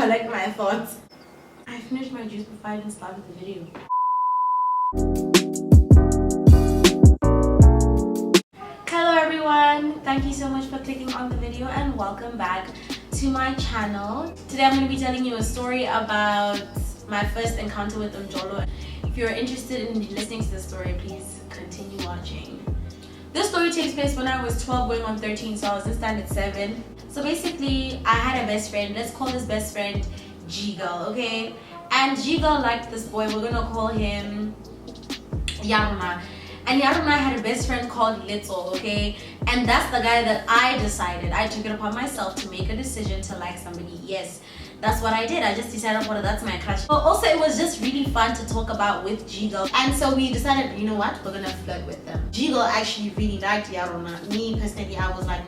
collect my thoughts. I finished my juice before I even started the video. Hello everyone, thank you so much for clicking on the video and welcome back to my channel. Today I'm going to be telling you a story about my first encounter with Umjolo. If you're interested in listening to the story, please continue watching. This story takes place when I was 12 going on 13, so I was in standard 7. So basically, I had a best friend. Let's call this best friend G-Girl, okay? And G-Girl liked this boy. We're gonna call him Yaruna. And Yaruna had a best friend called Little, okay? And that's the guy that I decided. I took it upon myself to make a decision to like somebody. Yes, that's what I did. I just decided, well, that's my crush. But also, it was just really fun to talk about with G-Girl. And so we decided, you know what? We're gonna flirt with them. G-Girl actually really liked Yaruna. Me, personally, I was like...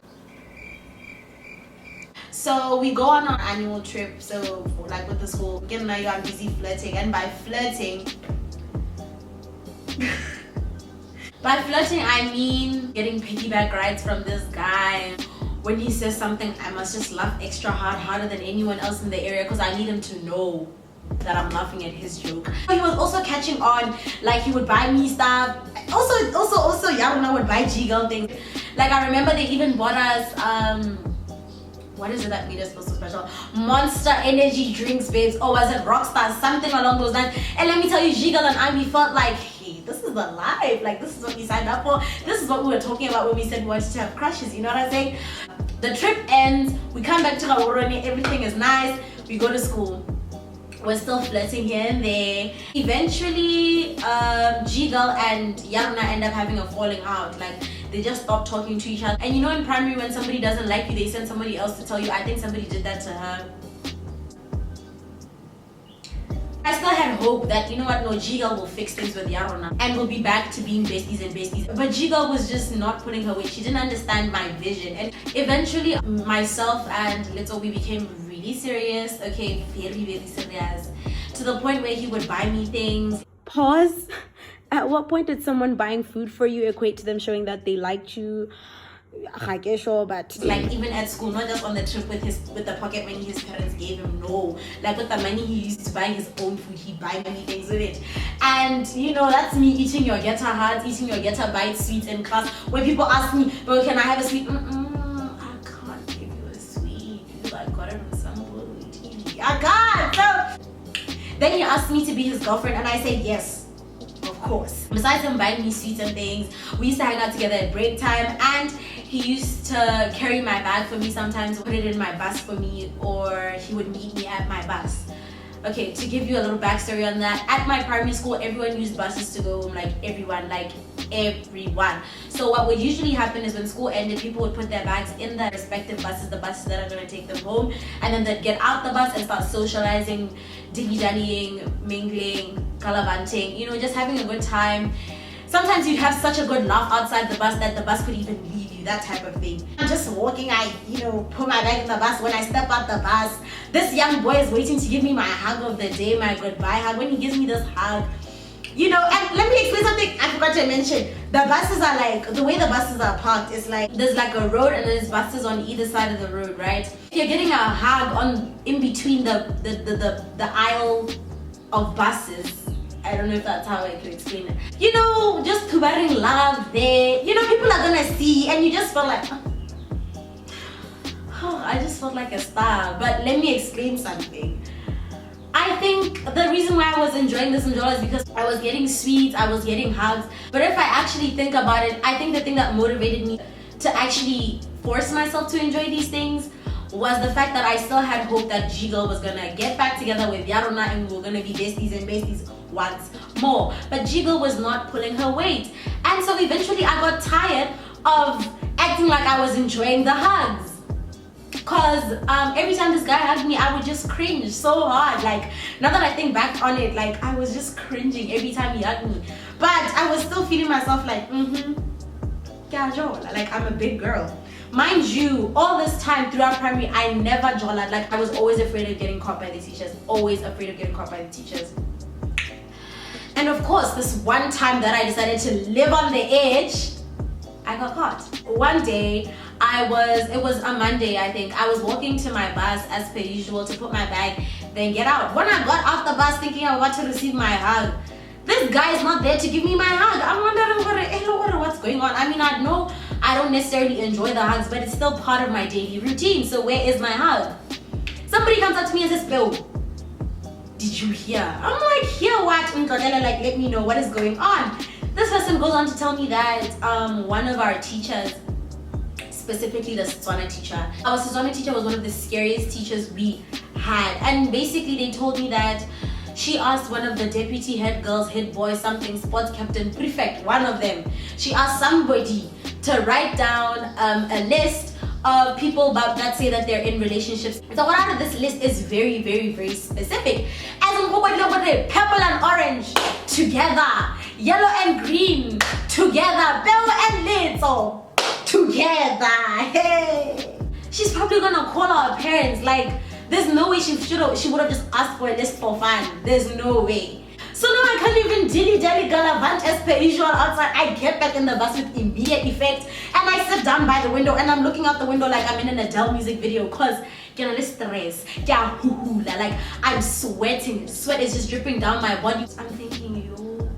So we go on our annual trip, so like with the school, get now I'm busy flirting, and by flirting I mean getting piggyback rides from this guy. When he says something, I must just laugh extra hard, harder than anyone else in the area, because I need him to know that I'm laughing at his joke. He was also catching on, like he would buy me stuff. Also Yaruna would buy G-Girl things. Like I remember they even bought us what is it that made us feel so special? Monster energy drinks, babes. Or was it Rockstar? Something along those lines. And let me tell you, G-Girl and I, we felt like, hey, this is the life. Like, this is what we signed up for. This is what we were talking about when we said we wanted to have crushes. You know what I'm saying? The trip ends. We come back to Gaborone. Everything is nice. We go to school. We're still flirting here and there. Eventually, G-Girl and Yaruna end up having a falling out. Like, they just stop talking to each other. And you know in primary when somebody doesn't like you, they send somebody else to tell you. I think somebody did that to her. I still had hope that, you know what, no, G-Girl will fix things with Yaruna and we'll be back to being besties and besties. But G-Girl was just not putting her weight. She didn't understand my vision. And eventually, myself and Little, we became really serious. Okay, very, very serious. To the point where he would buy me things. Pause. At what point did someone buying food for you equate to them showing that they liked you? Sure, but like even at school, not just on the trip with the pocket money his parents gave him. No, like with the money he used to buy his own food, he'd buy many things with it. And you know, that's me eating your Getter hearts, eating your Getter bite sweets in class. When people ask me, but can I have a sweet? I can't give you a sweet. I got it from somebody. I can't. So then he asked me to be his girlfriend, and I said yes. Of course. Besides him buying me sweets and things, we used to hang out together at break time, and he used to carry my bag for me sometimes, put it in my bus for me, or he would meet me at my bus. Okay, to give you a little backstory on that, at my primary school, everyone used buses to go home, like everyone. So what would usually happen is when school ended, people would put their bags in their respective buses, the buses that are going to take them home, and then they'd get out the bus and start socializing, dilly-dallying, mingling, galavanting, you know, just having a good time. Sometimes you'd have such a good laugh outside the bus that the bus could even leave you, that type of thing. I'm just walking, I, you know, put my bag in the bus. When I step out the bus, this young boy is waiting to give me my hug of the day, my goodbye hug. When he gives me this hug, you know, and let me explain something I forgot to mention. The buses are like, the way the buses are parked is like, there's like a road and there's buses on either side of the road, right? You're getting a hug on in between the aisle of buses. I don't know if that's how I can explain it. You know, just kubaring love there. You know, people are gonna see and you just feel like, oh, I just felt like a star. But let me explain something. I think the reason why I was enjoying this enjoy is because I was getting sweets, I was getting hugs. But if I actually think about it, I think the thing that motivated me to actually force myself to enjoy these things was the fact that I still had hope that G-Girl was gonna get back together with Yaruna and we were gonna be besties and besties once more. But G-Girl was not pulling her weight. And so eventually I got tired of acting like I was enjoying the hugs. Cause every time this guy hugged me, I would just cringe so hard. Like now that I think back on it, like I was just cringing every time he hugged me. But I was still feeling myself like, like I'm a big girl. Mind you, all this time throughout primary, I never jolled. Like I was always afraid of getting caught by the teachers. Always afraid of getting caught by the teachers. And of course, this one time that I decided to live on the edge, I got caught. One day, it was a Monday, I think. I was walking to my bus as per usual to put my bag, then get out. When I got off the bus thinking I was about to receive my hug, this guy is not there to give me my hug. I'm wondering what's going on. I mean, I know I don't necessarily enjoy the hugs, but it's still part of my daily routine. So where is my hug? Somebody comes up to me and says, Peo, did you hear? I'm like, hear what? Like, let me know what is going on. This person goes on to tell me that one of our teachers, specifically the Setswana teacher, our Setswana teacher was one of the scariest teachers we had. And basically they told me that she asked one of the deputy head girls, head boys, something, sports captain, prefect, one of them. She asked somebody to write down a list of people that say that they're in relationships. So one out of this list is very, very, very specific. As in purple and orange together, yellow and green together, Peo and Little together. Hey, she's probably gonna call our parents. Like, there's no way she would have just asked for a list for fun. There's no way. So now I can't even dilly-dally galavant as per usual outside. I get back in the bus with immediate effect and I sit down by the window and I'm looking out the window like I'm in an Adele music video because stress, like I'm sweating. Sweat is just dripping down my body. I'm thinking, yo,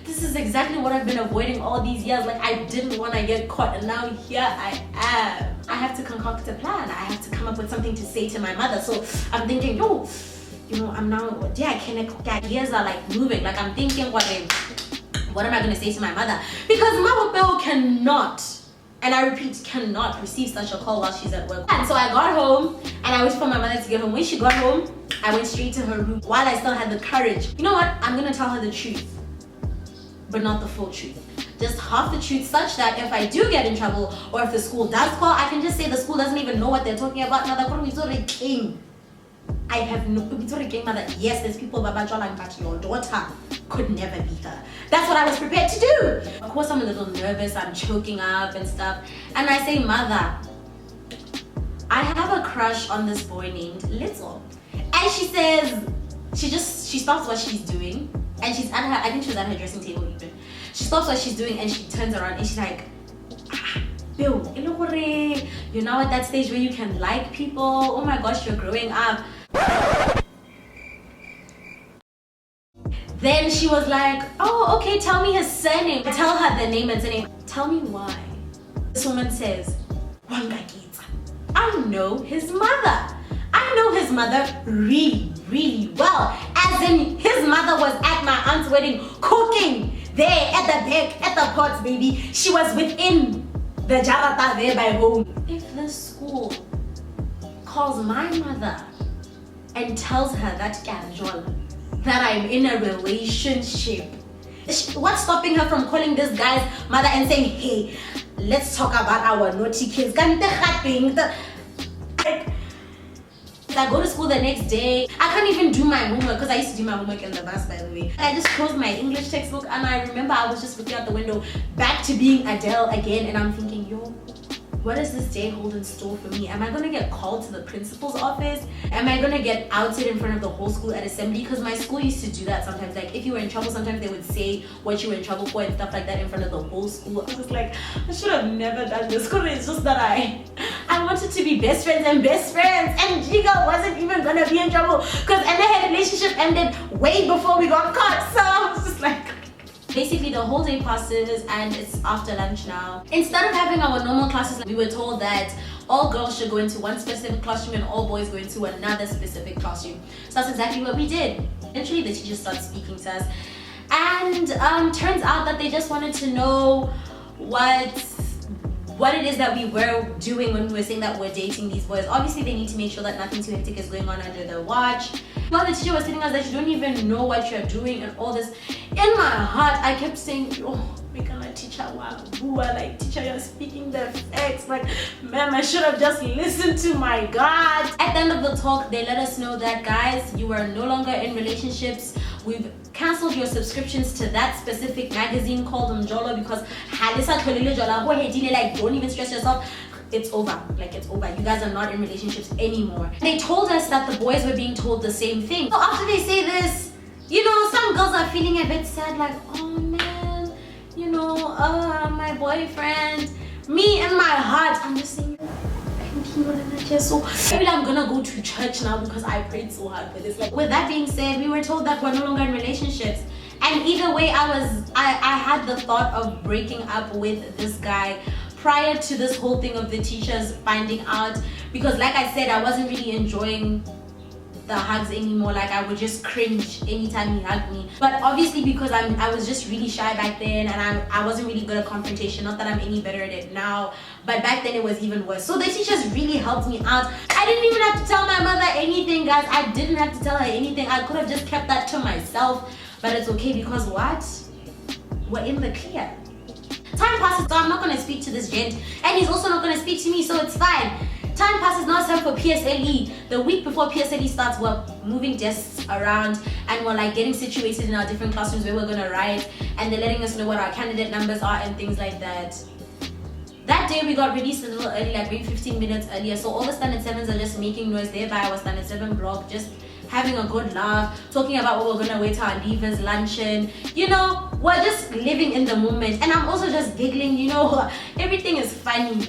this is exactly what I've been avoiding all these years. Like, I didn't want to get caught and now here I am. I have to concoct a plan. I have to come up with something to say to my mother. So I'm thinking, yo, you know, I'm now, years are like moving. Like, I'm thinking, what am I going to say to my mother? Because Mama Peo cannot, and I repeat, cannot receive such a call while she's at work. And so I got home and I waited for my mother to get home. When she got home, I went straight to her room while I still had the courage. You know what? I'm going to tell her the truth, but not the full truth. Just half the truth, such that if I do get in trouble or if the school does call, I can just say the school doesn't even know what they're talking about. Now that king. I have no that yes, there's people but your daughter could never be her. That's what I was prepared to do. Of course, I'm a little nervous, I'm choking up and stuff. And I say, Mother, I have a crush on this boy named Little. And she says, she stops what she's doing and she's at her, I think she was at her dressing table even. She stops what she's doing and she turns around and she's like, Bill, you're now at that stage where you can like people. Oh my gosh, you're growing up. Then she was like, oh, okay, tell me his surname. Tell her the name and surname. Tell me why. This woman says, I know his mother. I know his mother really, really well. As in, his mother was at my aunt's wedding cooking there at the back, at the pots, baby. She was within the jarata there by home. If the school calls my mother and tells her that I'm in a relationship, what's stopping her from calling this guy's mother and saying, hey, let's talk about our naughty kids? I go to school the next day. I can't even do my homework because I used to do my homework in the bus, by the way. I just closed my English textbook and I remember I was just looking out the window back to being Adele again, and I'm thinking, yo, what does this day hold in store for me? Am I gonna get called to the principal's office? Am I gonna get outed in front of the whole school at assembly? Because my school used to do that sometimes. Like, if you were in trouble, sometimes they would say what you were in trouble for and stuff like that in front of the whole school. I was just like, I should have never done this because it's just that I wanted to be best friends, and Giga wasn't even gonna be in trouble because her relationship ended way before we got caught. So I was just like, basically the whole day passes and it's after lunch now. Instead of having our normal classes, we were told that all girls should go into one specific classroom and all boys go into another specific classroom. So that's exactly what we did. Eventually the teacher started speaking to us, and turns out that they just wanted to know what it is that we were doing when we were saying that we're dating these boys. Obviously they need to make sure that nothing too hectic is going on under their watch. While the teacher was telling us that you don't even know what you're doing and all this, in my heart I kept saying, oh, we cannot teacher, like, teacher, you're speaking the facts. Like, ma'am, I should have just listened to my God. At the end of the talk, they let us know that, guys, you are no longer in relationships. We've cancelled your subscriptions to that specific magazine called Mjolo because like, don't even stress yourself. It's over. Like, it's over. You guys are not in relationships anymore. They told us that the boys were being told the same thing. So after they say this, you know, some girls are feeling a bit sad, like, oh man, you know, my boyfriend Me in my heart, I'm just saying, so maybe I'm gonna go to church now because I prayed so hard for this. Like, with that being said, we were told that we're no longer in relationships. And either way, I had the thought of breaking up with this guy prior to this whole thing of the teachers finding out, because like I said, I wasn't really enjoying the hugs anymore. Like, I would just cringe anytime he hugged me. But obviously, because I was just really shy back then, and I wasn't really good at confrontation. Not that I'm any better at it now, but back then it was even worse. So the teachers really helped me out. I didn't even have to tell my mother anything, guys. I didn't have to tell her anything. I could have just kept that to myself, but it's okay, because what? We're in the clear. Time passes, so I'm not going to speak to this gent, and he's also not going to speak to me, so it's fine. Time passes, now it's time for PSLE. The week before PSLE starts, we're moving desks around, and we're like getting situated in our different classrooms where we're going to write, and they're letting us know what our candidate numbers are and things like that. That day we got released a little early, like maybe 15 minutes earlier, so all the standard 7s are just making noise. Thereby our standard 7 block just having a good laugh, talking about what we're gonna wear to our leavers, luncheon. You know, we're just living in the moment, and I'm also just giggling. You know, everything is funny.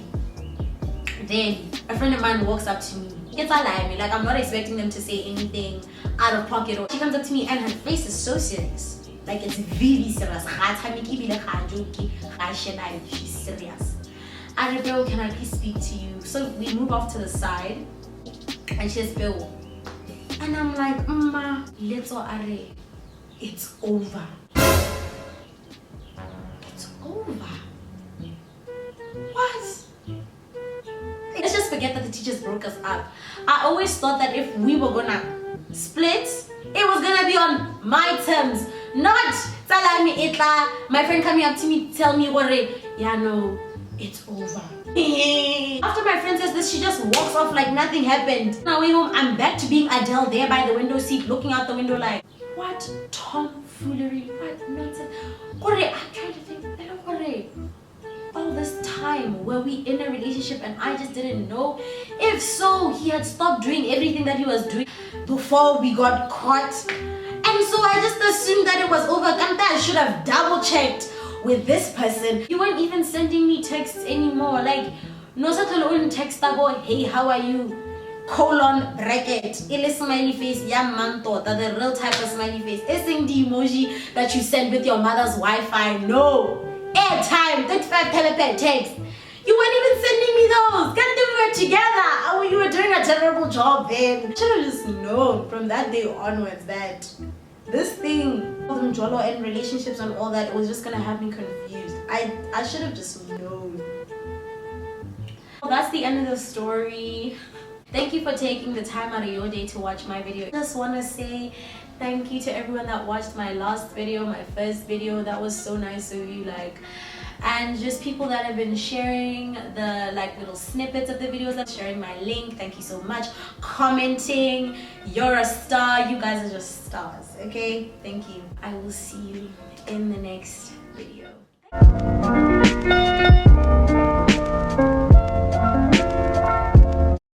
Then a friend of mine walks up to me. It's alive, like I'm not expecting them to say anything out of pocket. Or she comes up to me and her face is so serious, like it's really serious. She's serious. I said, Bill, can I please speak to you? So we move off to the side, and she says, Bill. And I'm like, Ma, let's are it's over. It's over. What? Let's just forget that the teachers broke us up. I always thought that if we were gonna split, it was gonna be on my terms, not Salami Itla, my friend coming up to me, tell me, yeah, no, it's over. After my friend says this, she just walks off like nothing happened. On our way home, I'm back to being Adele there by the window seat, looking out the window like, what tomfoolery, what nonsense. I'm trying to think, all this time were we in a relationship and I just didn't know? If so, he had stopped doing everything that he was doing before we got caught. And so I just assumed that it was over. I should have double checked with this person. You weren't even sending me texts anymore. Like, no text about, hey, how are you? Colon bracket. Ile smiley face, ya manto, the real type of smiley face. Isn't the emoji that you send with your mother's Wi-Fi. No. Airtime, 35 telepen text. You weren't even sending me those. Can't we were together. Oh, you were doing a terrible job then. Should have just known from that day onwards that this thing, all them jolo and relationships and all that, it was just gonna have me confused. I should have just known. Well, that's the end of the story. Thank you for taking the time out of your day to watch my video. I just want to say thank you to everyone that watched my last video, my first video. That was so nice of you, like, and just people that have been sharing the like little snippets of the videos, and sharing my link. Thank you so much. Commenting, you're a star. You guys are just stars. Okay, thank you. I will see you in the next video.